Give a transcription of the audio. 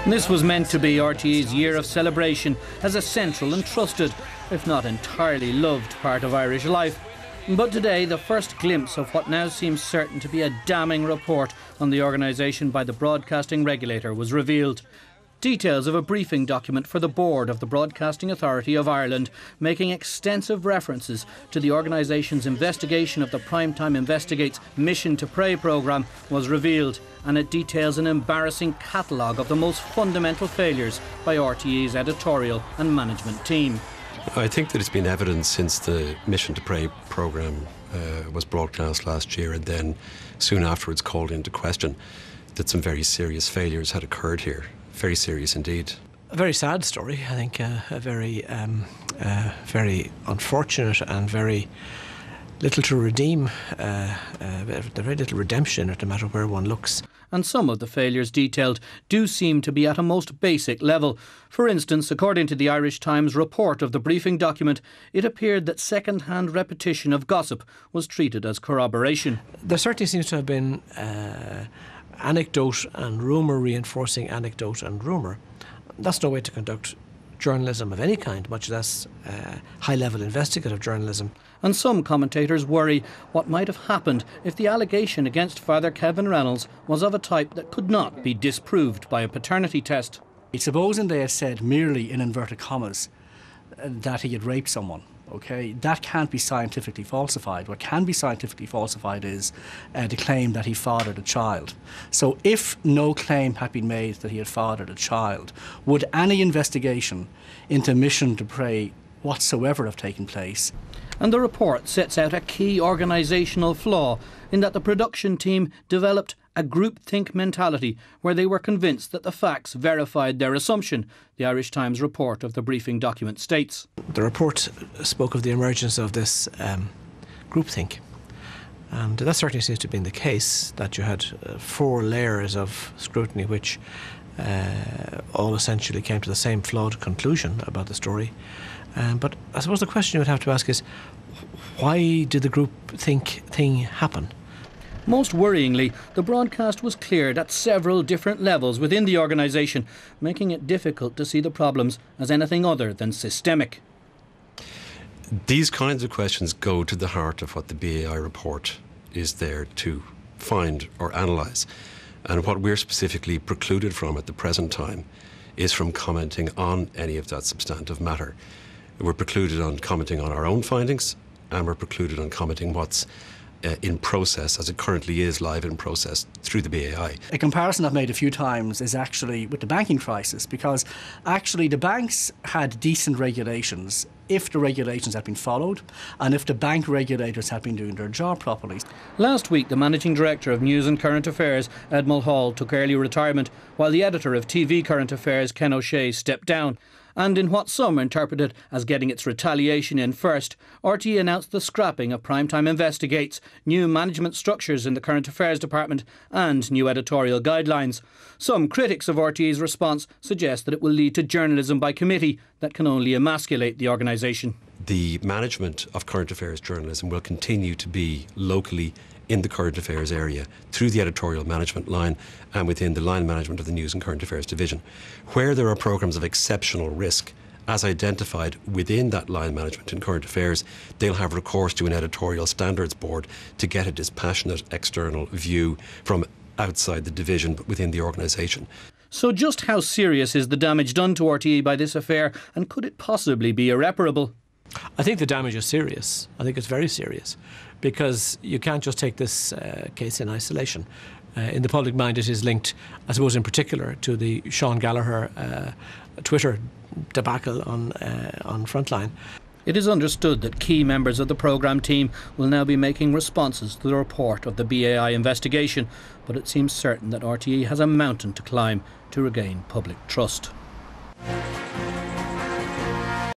This was meant to be RTÉ's year of celebration as a central and trusted, if not entirely loved, part of Irish life. But today, the first glimpse of what now seems certain to be a damning report on the organisation by the broadcasting regulator was revealed. Details of a briefing document for the board of the Broadcasting Authority of Ireland, making extensive references to the organisation's investigation of the Primetime Investigates Mission to Prey programme, was revealed, and it details an embarrassing catalogue of the most fundamental failures by RTÉ's editorial and management team. I think that it's been evident since the Mission to Prey programme was broadcast last year and then soon afterwards called into question that some very serious failures had occurred here. Very serious indeed. A very sad story, I think, a very unfortunate and very little to redeem, very little redemption no matter where one looks. And some of the failures detailed do seem to be at a most basic level. For instance, according to the Irish Times report of the briefing document, it appeared that second-hand repetition of gossip was treated as corroboration. There certainly seems to have been anecdote and rumour reinforcing anecdote and rumour. That's no way to conduct journalism of any kind, much less high-level investigative journalism. And some commentators worry what might have happened if the allegation against Father Kevin Reynolds was of a type that could not be disproved by a paternity test. Supposing they had said merely, in inverted commas, that he had raped someone, okay, that can't be scientifically falsified. What can be scientifically falsified is the claim that he fathered a child. So if no claim had been made that he had fathered a child, would any investigation into Mission to Prey whatsoever have taken place? And the report sets out a key organisational flaw in that the production team developed a groupthink mentality where they were convinced that the facts verified their assumption, the Irish Times report of the briefing document states. The report spoke of the emergence of this groupthink, and that certainly seems to have been the case, that you had 4 layers of scrutiny which all essentially came to the same flawed conclusion about the story. But I suppose the question you would have to ask is, why did the groupthink thing happen? Most worryingly, the broadcast was cleared at several different levels within the organisation, making it difficult to see the problems as anything other than systemic. These kinds of questions go to the heart of what the BAI report is there to find or analyse. And what we're specifically precluded from at the present time is from commenting on any of that substantive matter. We're precluded on commenting on our own findings, and we're precluded on commenting what's in process, as it currently is live in process through the BAI. A comparison I've made a few times is actually with the banking crisis, because actually the banks had decent regulations if the regulations had been followed and if the bank regulators had been doing their job properly. Last week, the Managing Director of News and Current Affairs, Edmund Hall, took early retirement, while the Editor of TV Current Affairs, Ken O'Shea, stepped down. And in what some interpreted as getting its retaliation in first, RTÉ announced the scrapping of Primetime Investigates, new management structures in the Current Affairs Department and new editorial guidelines. Some critics of RTÉ's response suggest that it will lead to journalism by committee that can only emasculate the organisation. The management of current affairs journalism will continue to be locally in the current affairs area through the editorial management line and within the line management of the News and Current Affairs division. Where there are programmes of exceptional risk, as identified within that line management in current affairs, they'll have recourse to an editorial standards board to get a dispassionate external view from outside the division but within the organisation. So just how serious is the damage done to RTÉ by this affair, and could it possibly be irreparable? I think the damage is serious. I think it's very serious, because you can't just take this case in isolation. In the public mind, it is linked, I suppose, in particular to the Sean Gallagher Twitter debacle on Frontline. It is understood that key members of the programme team will now be making responses to the report of the BAI investigation, but it seems certain that RTÉ has a mountain to climb to regain public trust.